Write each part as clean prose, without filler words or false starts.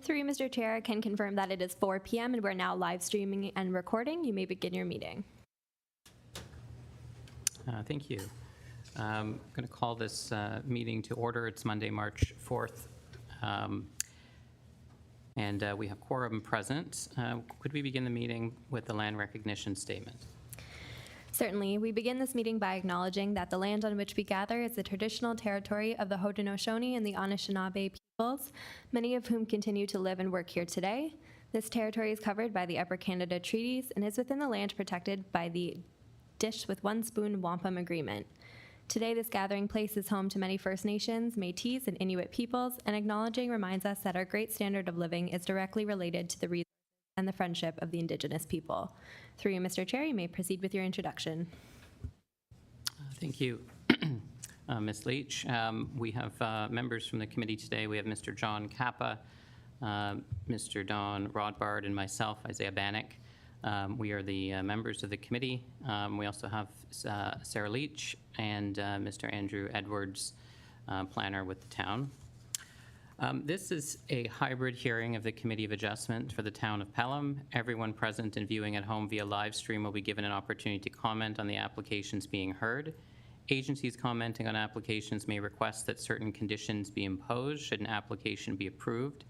Through you, Mr. Chair, I can confirm that it is 4 p.m. and we're now live streaming and recording. You may begin your meeting. Thank you. I'm going to call this meeting to order. It's Monday, March 4th, and we have quorum present. Could we begin the meeting with the land recognition statement? Certainly. We begin this meeting by acknowledging that the land on which we gather is the traditional territory of the Haudenosaunee and the Anishinaabe peoples, many of whom continue to live and work here today. This territory is covered by the Upper Canada Treaties and is within the land protected by the Dish with One Spoon Wampum Agreement. Today, this gathering place is home to many First Nations, Métis, and Inuit peoples, and acknowledging reminds us that our great standard of living is directly related to the resources and the friendship of the Indigenous people. Through you, Mr. Chair, you may proceed with your introduction. Thank you, Ms. Leach. We have members from the committee today. We have Mr. John Kappa, Mr. Don Rodbard, and myself, Isaiah Bannock. We are the members of the committee. We also have Sarah Leach and Mr. Andrew Edwards, planner with the town. This is a hybrid hearing of the Committee of Adjustment for the town of Pelham. Everyone present and viewing at home via live stream will be given an opportunity to comment on the applications being heard. Agencies commenting on applications may request that certain conditions be imposed should an application be approved.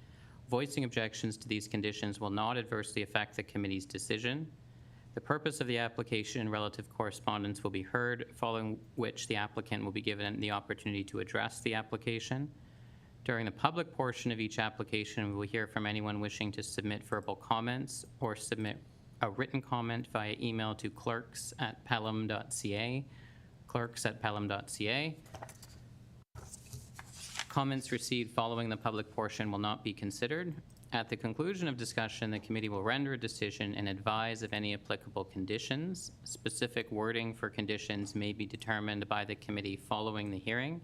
Voicing objections to these conditions will not adversely affect the committee's decision. The purpose of the application and relative correspondence will be heard, following which the applicant will be given the opportunity to address the application. During the public portion of each application, we will hear from anyone wishing to submit verbal comments or submit a written comment via email to clerks@pelham.ca, clerks@pelham.ca. Comments received following the public portion will not be considered. At the conclusion of discussion, the committee will render a decision and advise of any applicable conditions. Specific wording for conditions may be determined by the committee following the hearing.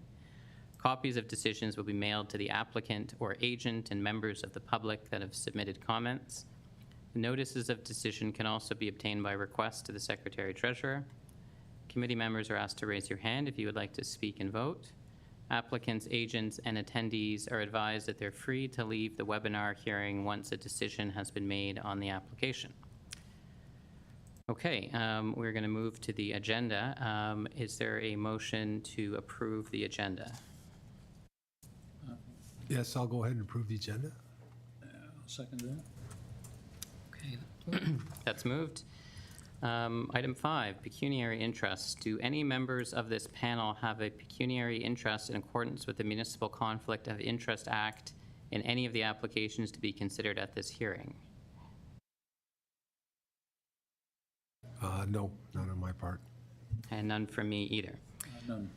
Copies of decisions will be mailed to the applicant or agent and members of the public that have submitted comments. Notices of decision can also be obtained by request to the Secretary-Treasurer. Committee members are asked to raise your hand if you would like to speak and vote. Applicants, agents, and attendees are advised that they're free to leave the webinar hearing once a decision has been made on the application. Okay, we're going to move to the agenda. Is there a motion to approve the agenda? Yes, I'll go ahead and approve the agenda. I'll second that. Okay, that's moved. Item 5, pecuniary interest. Do any members of this panel have a pecuniary interest in accordance with the Municipal Conflict of Interest Act in any of the applications to be considered at this hearing? No, none on my part. And none from me either. None.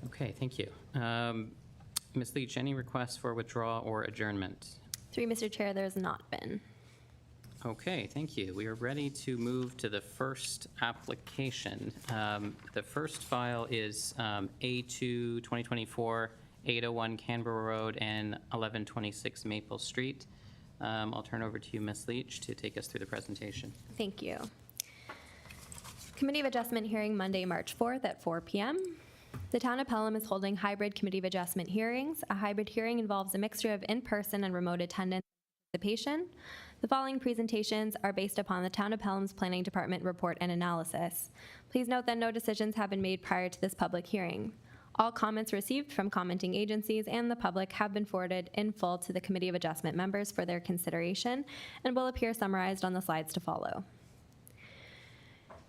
Okay, thank you. Ms. Leach, any requests for withdrawal or adjournment? Through you, Mr. Chair, there has not been. Okay, thank you. We are ready to move to the first application. The first file is A2 2024 801 Canberra Road and 1126 Maple Street. I'll turn over to you, Ms. Leach, to take us through the presentation. Thank you. Committee of Adjustment hearing Monday, March 4th at 4 p.m. The Town of Pelham is holding hybrid Committee of Adjustment hearings. A hybrid hearing involves a mixture of in-person and remote attendance and participation. The following presentations are based upon the Town of Pelham's Planning Department report and analysis. Please note that no decisions have been made prior to this public hearing. All comments received from commenting agencies and the public have been forwarded in full to the Committee of Adjustment members for their consideration and will appear summarized on the slides to follow.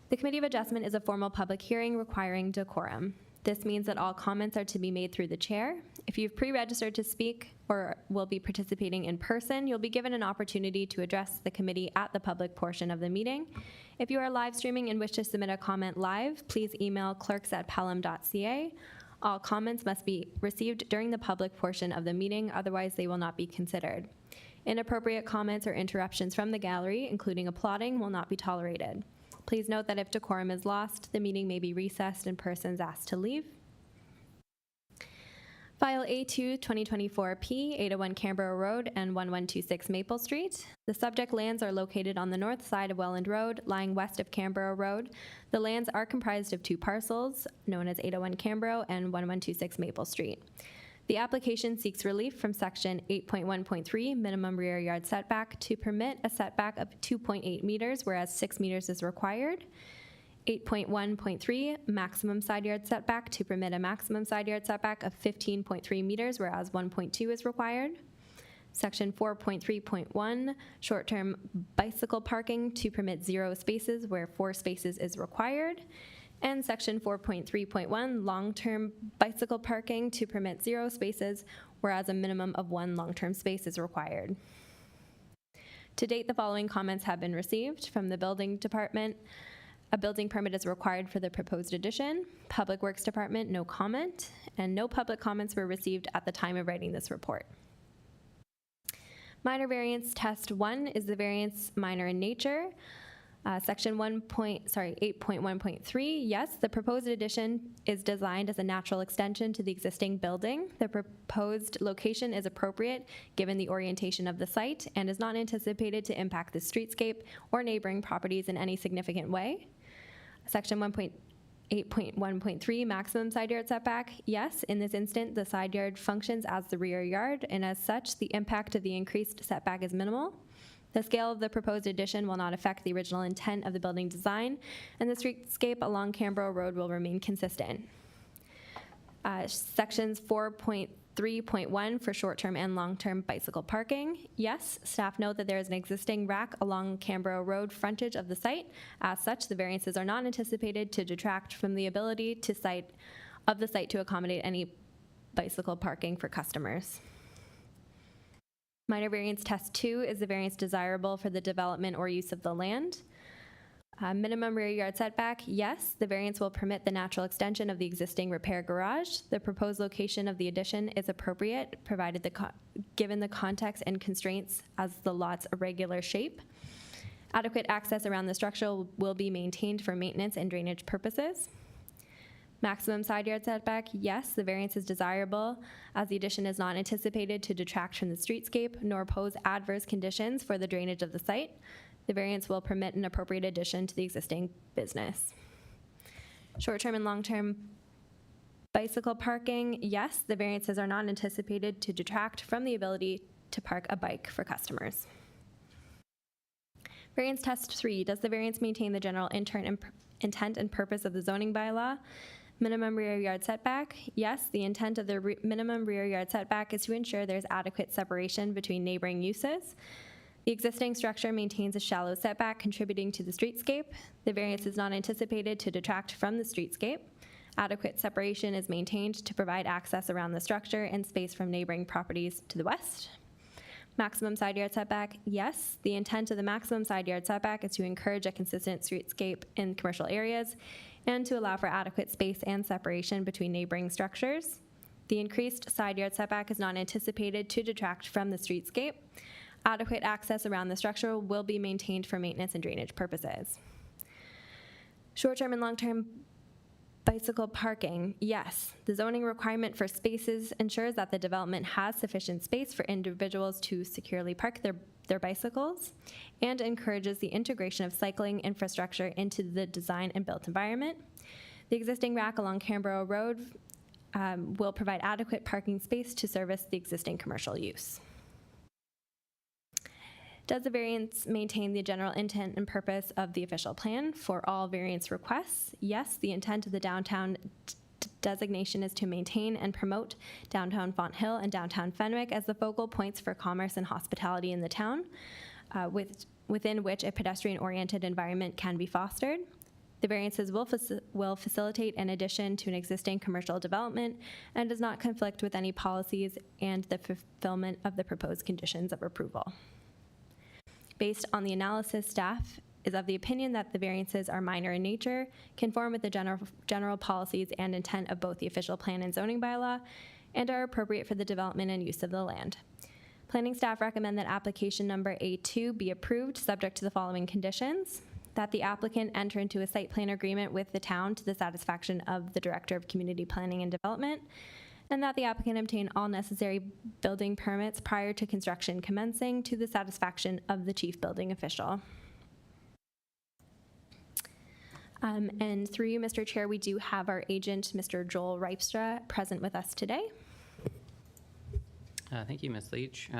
The Committee of Adjustment is a formal public hearing requiring decorum. This means that all comments are to be made through the chair. If you've pre-registered to speak or will be participating in person, you'll be given an opportunity to address the committee at the public portion of the meeting. If you are live streaming and wish to submit a comment live, please email clerks@pelham.ca. All comments must be received during the public portion of the meeting, otherwise they will not be considered. Inappropriate comments or interruptions from the gallery, including applauding, will not be tolerated. Please note that if decorum is lost, the meeting may be recessed and persons asked to leave. File A2 2024P 801 Canberra Road and 1126 Maple Street. The subject lands are located on the north side of Welland Road, lying west of Canberra Road. The lands are comprised of two parcels, known as 801 Canberra and 1126 Maple Street. The application seeks relief from Section 8.1.3 minimum rear yard setback to permit a setback of 2.8 meters, whereas 6 meters is required. 8.1.3 maximum side yard setback to permit a maximum side yard setback of 15.3 meters, whereas 1.2 is required. Section 4.3.1 short-term bicycle parking to permit 0 spaces where 4 spaces is required. And Section 4.3.1 long-term bicycle parking to permit 0 spaces, whereas a minimum of 1 long-term space is required. To date, the following comments have been received from the building department. A building permit is required for the proposed addition. Public Works Department, no comment, and no public comments were received at the time of writing this report. Minor variance test 1 is the variance minor in nature. Section 8.1.3, yes, the proposed addition is designed as a natural extension to the existing building. The proposed location is appropriate given the orientation of the site and is not anticipated to impact the streetscape or neighboring properties in any significant way. Section 8.1.3, maximum side yard setback, yes, in this instant, the side yard functions as the rear yard, and as such, the impact of the increased setback is minimal. The scale of the proposed addition will not affect the original intent of the building design, and the streetscape along Canberra Road will remain consistent. Sections 4.3.1 for short-term and long-term bicycle parking. Yes, staff note that there is an existing rack along Canberra Road frontage of the site. As such, the variances are not anticipated to detract from the ability to the site to accommodate any bicycle parking for customers. Minor variance test 2 is the variance desirable for the development or use of the land. Minimum rear yard setback, yes, the variance will permit the natural extension of the existing repair garage. The proposed location of the addition is appropriate, provided given the context and constraints as the lot's irregular shape. Adequate access around the structure will be maintained for maintenance and drainage purposes. Maximum side yard setback, yes, the variance is desirable as the addition is not anticipated to detract from the streetscape nor pose adverse conditions for the drainage of the site. The variance will permit an appropriate addition to the existing business. Short-term and long-term bicycle parking, yes, the variances are not anticipated to detract from the ability to park a bike for customers. Variance test 3, does the variance maintain the general intent and purpose of the zoning bylaw? Minimum rear yard setback, yes, the intent of the minimum rear yard setback is to ensure there's adequate separation between neighboring uses. The existing structure maintains a shallow setback contributing to the streetscape. The variance is not anticipated to detract from the streetscape. Adequate separation is maintained to provide access around the structure and space from neighboring properties to the west. Maximum side yard setback, yes. The intent of the maximum side yard setback is to encourage a consistent streetscape in commercial areas and to allow for adequate space and separation between neighboring structures. The increased side yard setback is not anticipated to detract from the streetscape. Adequate access around the structure will be maintained for maintenance and drainage purposes. Short-term and long-term bicycle parking, yes. The zoning requirement for spaces ensures that the development has sufficient space for individuals to securely park their bicycles and encourages the integration of cycling infrastructure into the design and built environment. The existing rack along Canberra Road will provide adequate parking space to service the existing commercial use. Does the variance maintain the general intent and purpose of the official plan for all variance requests? Yes, the intent of the downtown designation is to maintain and promote downtown Fonthill and downtown Fenwick as the focal points for commerce and hospitality in the town, within which a pedestrian-oriented environment can be fostered. The variances will facilitate an addition to an existing commercial development and does not conflict with any policies and the fulfillment of the proposed conditions of approval. Based on the analysis, staff is of the opinion that the variances are minor in nature, conform with the general policies and intent of both the official plan and zoning bylaw, and are appropriate for the development and use of the land. Planning staff recommend that application number A2 be approved, subject to the following conditions: that the applicant enter into a site plan agreement with the town to the satisfaction of the Director of Community Planning and Development, and that the applicant obtain all necessary building permits prior to construction commencing to the satisfaction of the chief building official. And through you, Mr. Chair, we do have our agent, Mr. Joel Ripstra, present with us today. Thank you, Ms. Leach.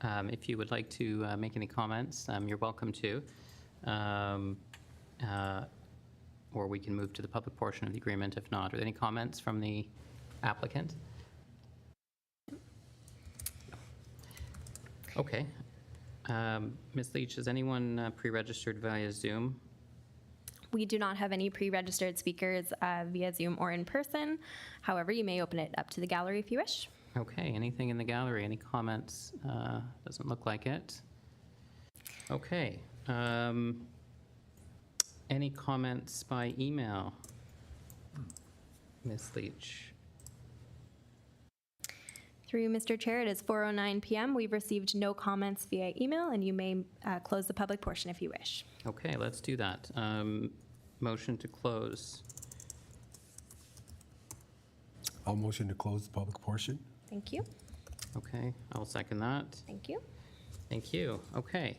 If you would like to make any comments, you're welcome to. Or we can move to the public portion of the agreement if not. Are there any comments from the applicant? Okay. Ms. Leach, is anyone pre-registered via Zoom? We do not have any pre-registered speakers via Zoom or in person. However, you may open it up to the gallery if you wish. Okay, anything in the gallery? Any comments? Doesn't look like it. Okay. Any comments by email? Ms. Leach? Through Mr. Chair, it is 4:09 p.m. We've received no comments via email, and you may close the public portion if you wish. Okay, let's do that. Motion to close. I'll motion to close the public portion. Thank you. Okay, I'll second that. Thank you. Thank you. Okay,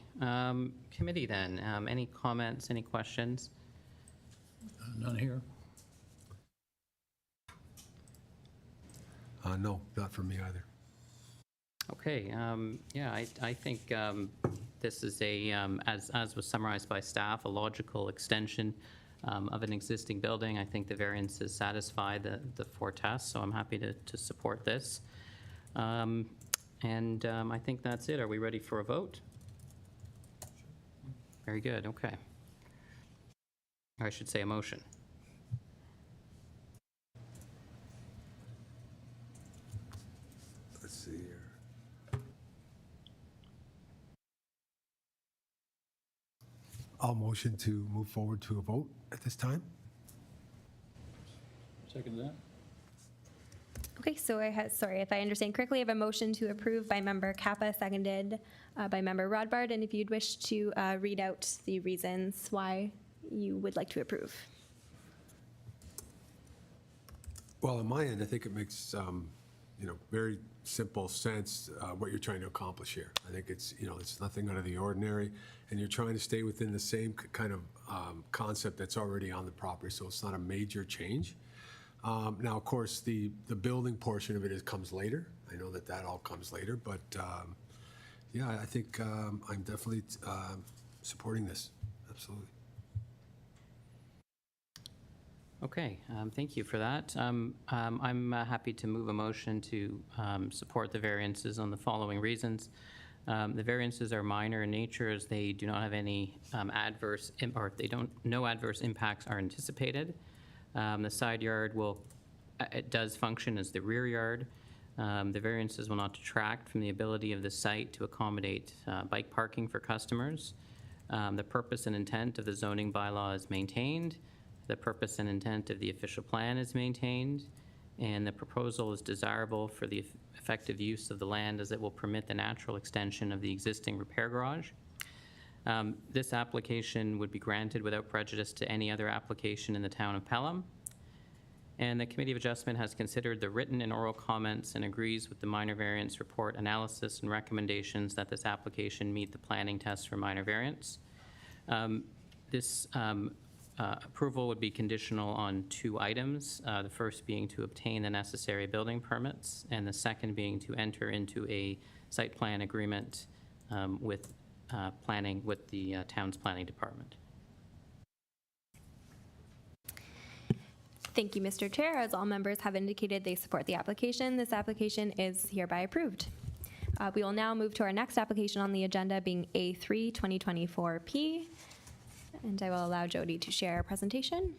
committee then. Any comments, any questions? None here. No, not for me either. Okay, yeah, I think this is a, as was summarized by staff, a logical extension of an existing building. I think the variances satisfy the four tests, so I'm happy to support this. And I think that's it. Are we ready for a vote? Very good, okay. Or I should say a motion. Let's see here. I'll motion to move forward to a vote at this time. Second that? Okay, so sorry, if I understand correctly, I have a motion to approve by member Kappa, seconded by member Rodbard, and if you'd wish to read out the reasons why you would like to approve. Well, on my end, I think it makes, very simple sense what you're trying to accomplish here. I think it's, it's nothing out of the ordinary, and you're trying to stay within the same kind of concept that's already on the property, so it's not a major change. Now, of course, the building portion of it comes later. I know that all comes later, but yeah, I think I'm definitely supporting this. Absolutely. Okay, thank you for that. I'm happy to move a motion to support the variances on the following reasons. The variances are minor in nature as they do not have any no adverse impacts are anticipated. The side yard it does function as the rear yard. The variances will not detract from the ability of the site to accommodate bike parking for customers. The purpose and intent of the zoning bylaw is maintained. The purpose and intent of the official plan is maintained, and the proposal is desirable for the effective use of the land as it will permit the natural extension of the existing repair garage. This application would be granted without prejudice to any other application in the town of Pelham. And the Committee of Adjustment has considered the written and oral comments and agrees with the minor variance report analysis and recommendations that this application meet the planning test for minor variance. This approval would be conditional on two items, the first being to obtain the necessary building permits, and the second being to enter into a site plan agreement with the town's planning department. Thank you, Mr. Chair. As all members have indicated they support the application, this application is hereby approved. We will now move to our next application on the agenda, being A3 2024P. And I will allow Jody to share our presentation.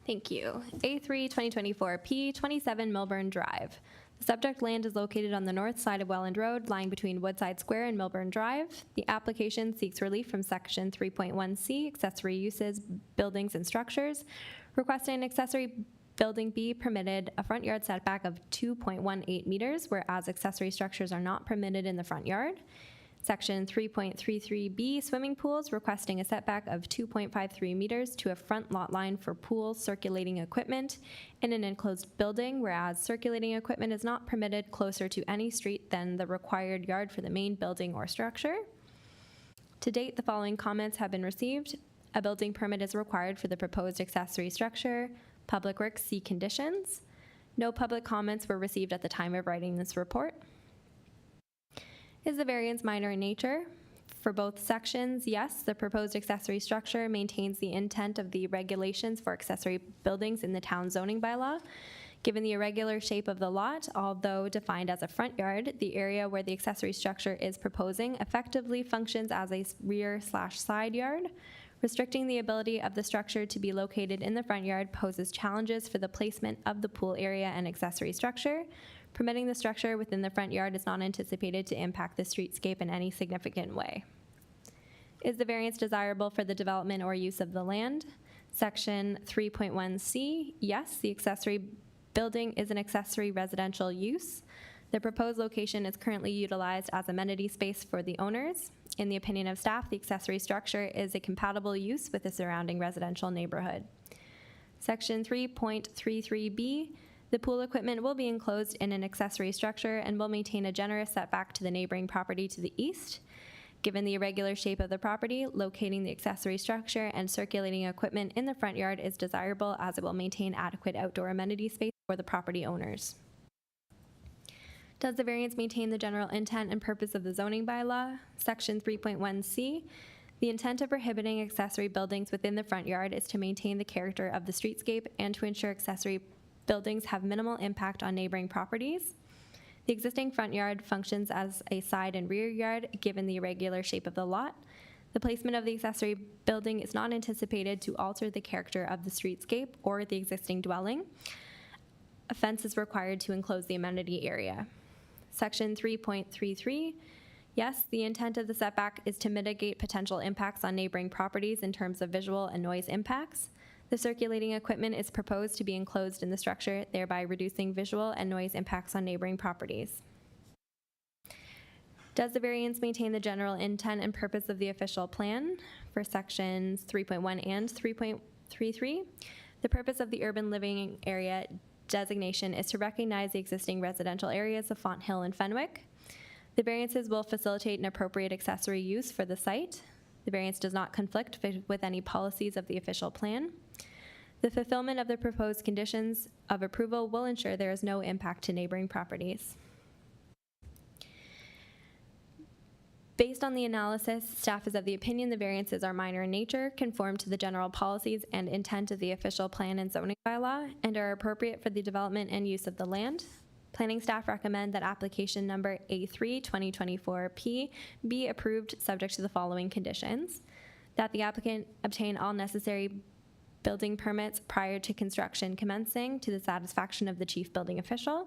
Thank you. A3 2024P 27 Milburn Drive. The subject land is located on the north side of Welland Road, lying between Woodside Square and Milburn Drive. The application seeks relief from Section 3.1C, Accessory Uses, Buildings and Structures, requesting an accessory building be permitted a front yard setback of 2.18 meters, whereas accessory structures are not permitted in the front yard. Section 3.33B, swimming pools, requesting a setback of 2.53 meters to a front lot line for pool circulating equipment in an enclosed building, whereas circulating equipment is not permitted closer to any street than the required yard for the main building or structure. To date, the following comments have been received. A building permit is required for the proposed accessory structure. Public Works see conditions. No public comments were received at the time of writing this report. Is the variance minor in nature? For both sections, yes, the proposed accessory structure maintains the intent of the regulations for accessory buildings in the town zoning bylaw. Given the irregular shape of the lot, although defined as a front yard, the area where the accessory structure is proposing effectively functions as a rear/side yard. Restricting the ability of the structure to be located in the front yard poses challenges for the placement of the pool area and accessory structure. Permitting the structure within the front yard is not anticipated to impact the streetscape in any significant way. Is the variance desirable for the development or use of the land? Section 3.1C, yes, the accessory building is an accessory residential use. The proposed location is currently utilized as amenity space for the owners. In the opinion of staff, the accessory structure is a compatible use with the surrounding residential neighborhood. Section 3.33B, the pool equipment will be enclosed in an accessory structure and will maintain a generous setback to the neighboring property to the east. Given the irregular shape of the property, locating the accessory structure and circulating equipment in the front yard is desirable as it will maintain adequate outdoor amenity space for the property owners. Does the variance maintain the general intent and purpose of the zoning bylaw? Section 3.1C, the intent of prohibiting accessory buildings within the front yard is to maintain the character of the streetscape and to ensure accessory buildings have minimal impact on neighboring properties. The existing front yard functions as a side and rear yard given the irregular shape of the lot. The placement of the accessory building is not anticipated to alter the character of the streetscape or the existing dwelling. A fence is required to enclose the amenity area. Section 3.33, yes, the intent of the setback is to mitigate potential impacts on neighboring properties in terms of visual and noise impacts. The circulating equipment is proposed to be enclosed in the structure, thereby reducing visual and noise impacts on neighboring properties. Does the variance maintain the general intent and purpose of the official plan? For sections 3.1 and 3.33, the purpose of the urban living area designation is to recognize the existing residential areas of Font Hill and Fenwick. The variances will facilitate an appropriate accessory use for the site. The variance does not conflict with any policies of the official plan. The fulfillment of the proposed conditions of approval will ensure there is no impact to neighboring properties. Based on the analysis, staff is of the opinion the variances are minor in nature, conform to the general policies and intent of the official plan and zoning bylaw, and are appropriate for the development and use of the land. Planning staff recommend that application number A3 2024P be approved subject to the following conditions: that the applicant obtain all necessary building permits prior to construction commencing to the satisfaction of the chief building official,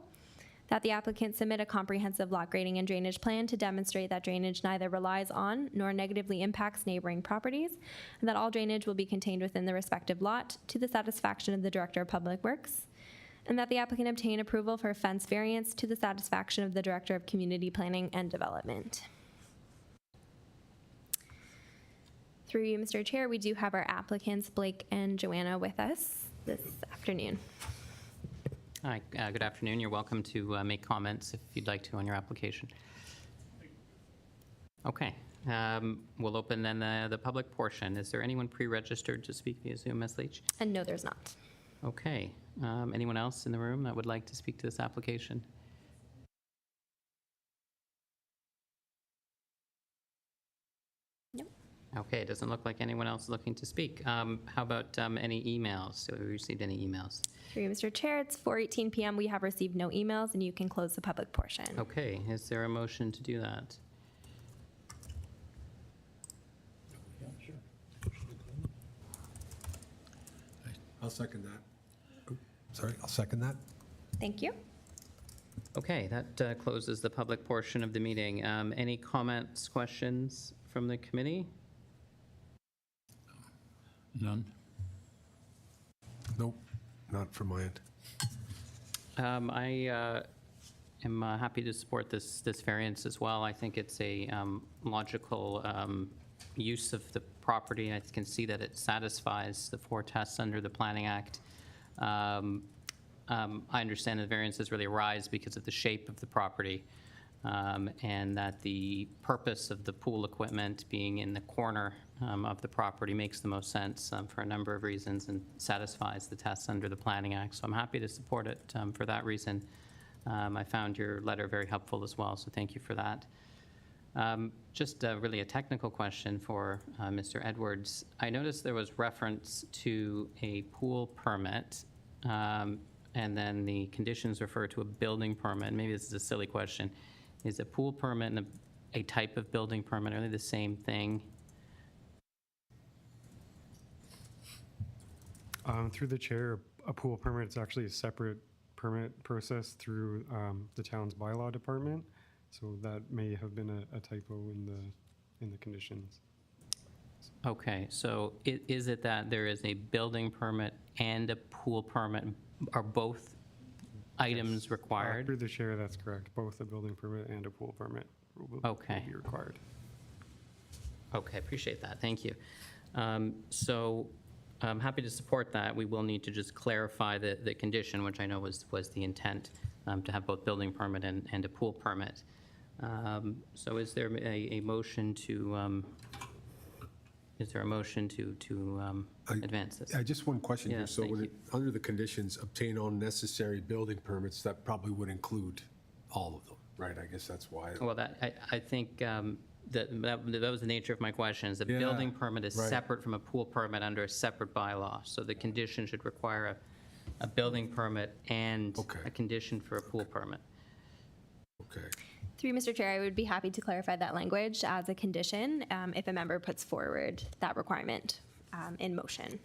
that the applicant submit a comprehensive lot grading and drainage plan to demonstrate that drainage neither relies on nor negatively impacts neighboring properties, and that all drainage will be contained within the respective lot to the satisfaction of the Director of Public Works, and that the applicant obtain approval for a fence variance to the satisfaction of the Director of Community Planning and Development. Through you, Mr. Chair, we do have our applicants, Blake and Joanna, with us this afternoon. Hi, good afternoon. You're welcome to make comments if you'd like to on your application. Okay, we'll open then the public portion. Is there anyone pre-registered to speak via Zoom, Ms. Leach? And no, there's not. Okay, anyone else in the room that would like to speak to this application? Nope. Okay, it doesn't look like anyone else is looking to speak. How about any emails? Have we received any emails? Through you, Mr. Chair, it's 4:18 p.m. We have received no emails, and you can close the public portion. Okay, is there a motion to do that? Yeah, sure. I'll second that. Oh, sorry, I'll second that. Thank you. Okay, that closes the public portion of the meeting. Any comments, questions from the committee? None? Nope, not from my end. I am happy to support this variance as well. I think it's a logical use of the property. I can see that it satisfies the 4 tests under the Planning Act. I understand the variances really arise because of the shape of the property, and that the purpose of the pool equipment being in the corner of the property makes the most sense for a number of reasons and satisfies the tests under the Planning Act. So I'm happy to support it for that reason. I found your letter very helpful as well, so thank you for that. Just really a technical question for Mr. Edwards. I noticed there was reference to a pool permit, and then the conditions refer to a building permit. Maybe this is a silly question. Is a pool permit and a type of building permit, are they the same thing? Through the chair, a pool permit is actually a separate permit process through the town's bylaw department. So that may have been a typo in the conditions. Okay, so is it that there is a building permit and a pool permit? Are both items required? Through the chair, that's correct. Both a building permit and a pool permit will Okay. be required. Okay, appreciate that, thank you. So I'm happy to support that. We will need to just clarify the condition, which I know was the intent, to have both building permit and a pool permit. So is there a motion to, advance this? Just one question here. Yes, So thank when you. under the conditions, obtain all necessary building permits, that probably would include all of them, right? I guess that's why. Well, I think that was the nature of my question, is the Yeah, building permit is right. separate from a pool permit under a separate bylaw. So the condition should require a building permit and Okay. a condition for a pool permit. Okay. Through Mr. Chair, I would be happy to clarify that language as a condition if a member puts forward that requirement in motion.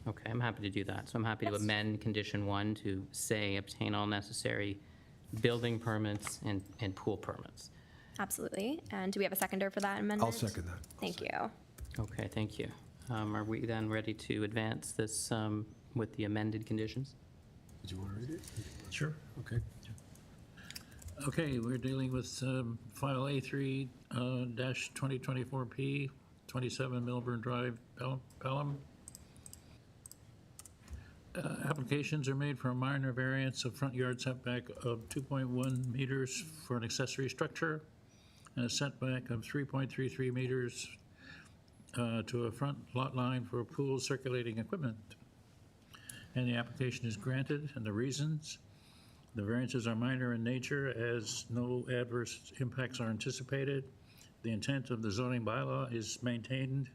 Okay, I'm happy to do that. So I'm happy to Yes. amend condition 1 to say obtain all necessary building permits and pool permits. Absolutely. And do we have a seconder for that amendment? I'll second that. Thank you. Okay, thank you. Are we then ready to advance this with the amended conditions? Did you want to read it? Sure. Okay. Okay, we're dealing with file A3-2024P, 27 Milburn Drive, Pelham. Applications are made for a minor variance of front yard setback of 2.1 meters for an accessory structure and a setback of 3.33 meters to a front lot line for pool circulating equipment. And the application is granted, and the reasons: the variances are minor in nature as no adverse impacts are anticipated. The intent of the zoning bylaw is maintained.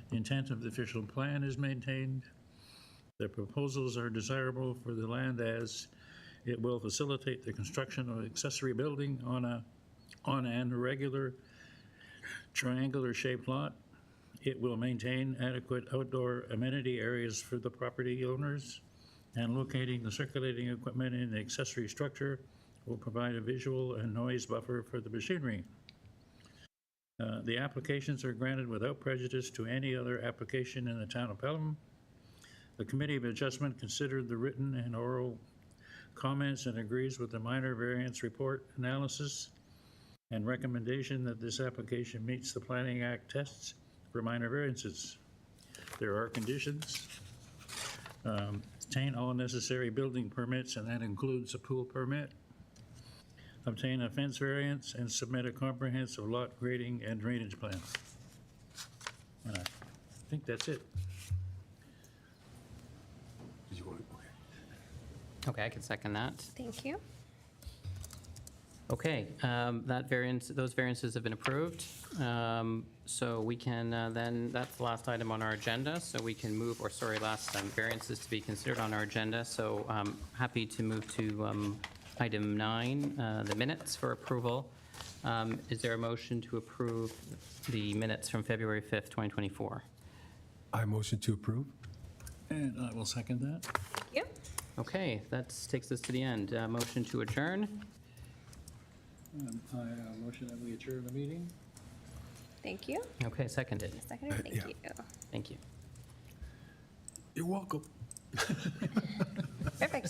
The intent of the official plan is maintained. The proposals are desirable for the land as it will facilitate the construction of accessory building on an irregular triangular shaped lot. It will maintain adequate outdoor amenity areas for the property owners, and locating the circulating equipment in the accessory structure will provide a visual and noise buffer for the machinery. The applications are granted without prejudice to any other application in the town of Pelham. The Committee of Adjustment considered the written and oral comments and agrees with the minor variance report analysis and recommendation that this application meets the Planning Act tests for minor variances. There are conditions. Obtain all necessary building permits, and that includes a pool permit. Obtain a fence variance and submit a comprehensive lot grading and drainage plan. And I think that's it. Did you want to? Okay. Okay, I can second that. Thank you. Okay, those variances have been approved. So we can then, that's the last item on our agenda, so we can move, or sorry, last variances to be considered on our agenda. So happy to move to item 9, the minutes for approval. Is there a motion to approve the minutes from February 5th, 2024? I motion to approve. And I will second that. Thank you. Okay, that takes us to the end. Motion to adjourn. I motion that we adjourn the meeting. Thank you. Okay, seconded. Seconder, thank Yeah. you. Thank you. You're welcome. Perfect.